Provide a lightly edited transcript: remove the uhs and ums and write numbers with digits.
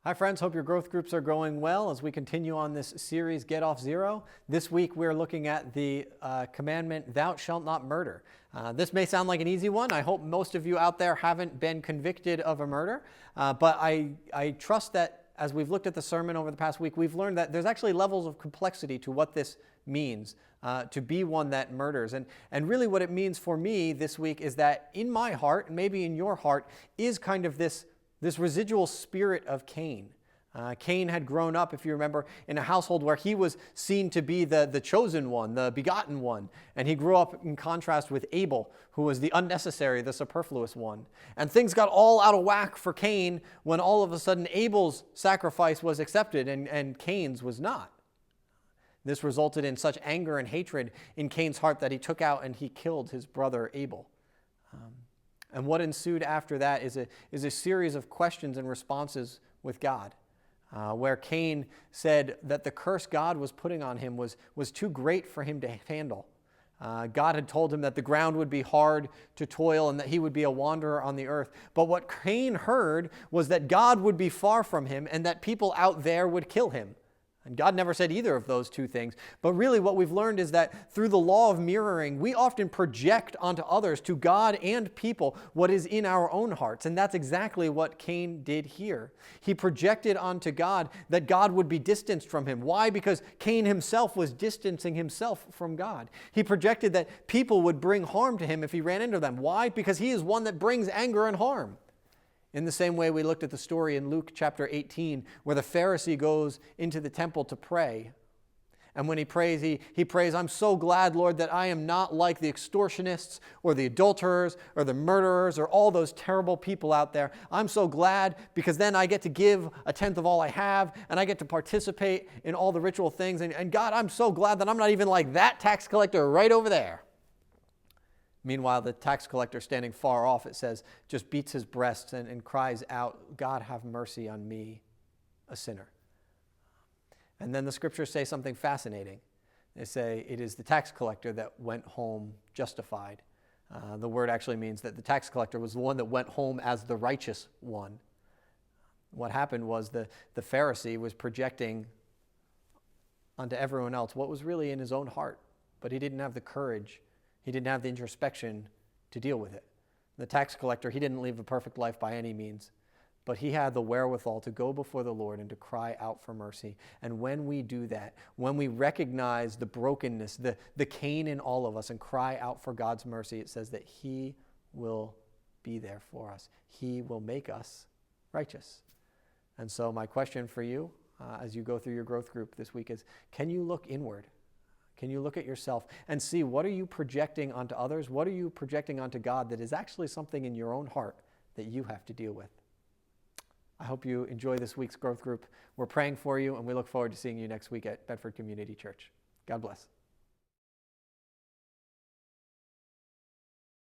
Hi friends, hope your growth groups are going well as we continue on this series, Get Off Zero. This week we're looking at the commandment, thou shalt not murder. This may sound like an easy one. I hope most of you out there haven't been convicted of a murder, but I trust that as we've looked at the sermon over the past week, we've learned that there's actually levels of complexity to what this means to be one that murders. And really what it means for me this week is that in my heart, and maybe in your heart, is kind of this residual spirit of Cain. Cain had grown up, if you remember, in a household where he was seen to be the chosen one, the begotten one. And he grew up in contrast with Abel, who was the unnecessary, the superfluous one. And things got all out of whack for Cain when all of a sudden Abel's sacrifice was accepted and Cain's was not. This resulted in such anger and hatred in Cain's heart that he took out and he killed his brother Abel. And what ensued after that is a series of questions and responses with God, where Cain said that the curse God was putting on him was too great for him to handle. God had told him that the ground would be hard to toil and that he would be a wanderer on the earth. But what Cain heard was that God would be far from him and that people out there would kill him. And God never said either of those two things. But really what we've learned is that through the law of mirroring, we often project onto others, to God and people, what is in our own hearts. And that's exactly what Cain did here. He projected onto God that God would be distanced from him. Why? Because Cain himself was distancing himself from God. He projected that people would bring harm to him if he ran into them. Why? Because he is one that brings anger and harm. In the same way, we looked at the story in Luke chapter 18, where the Pharisee goes into the temple to pray. And when he prays, he prays, I'm so glad, Lord, that I am not like the extortionists or the adulterers or the murderers or all those terrible people out there. I'm so glad because then I get to give a tenth of all I have and I get to participate in all the ritual things. And God, I'm so glad that I'm not even like that tax collector right over there. Meanwhile, the tax collector standing far off, it says, just beats his breast and cries out, God, have mercy on me, a sinner. And then the scriptures say something fascinating. They say it is the tax collector that went home justified. The word actually means that the tax collector was the one that went home as the righteous one. What happened was the Pharisee was projecting onto everyone else what was really in his own heart, but he didn't have the courage. He didn't have the introspection to deal with it. The tax collector, he didn't live a perfect life by any means, but he had the wherewithal to go before the Lord and to cry out for mercy. And when we do that, when we recognize the brokenness, the Cain in all of us and cry out for God's mercy, it says that he will be there for us. He will make us righteous. And so my question for you as you go through your growth group this week is, can you look inward? Can you look at yourself and see what are you projecting onto others? What are you projecting onto God that is actually something in your own heart that you have to deal with? I hope you enjoy this week's growth group. We're praying for you, and we look forward to seeing you next week at Bedford Community Church. God bless.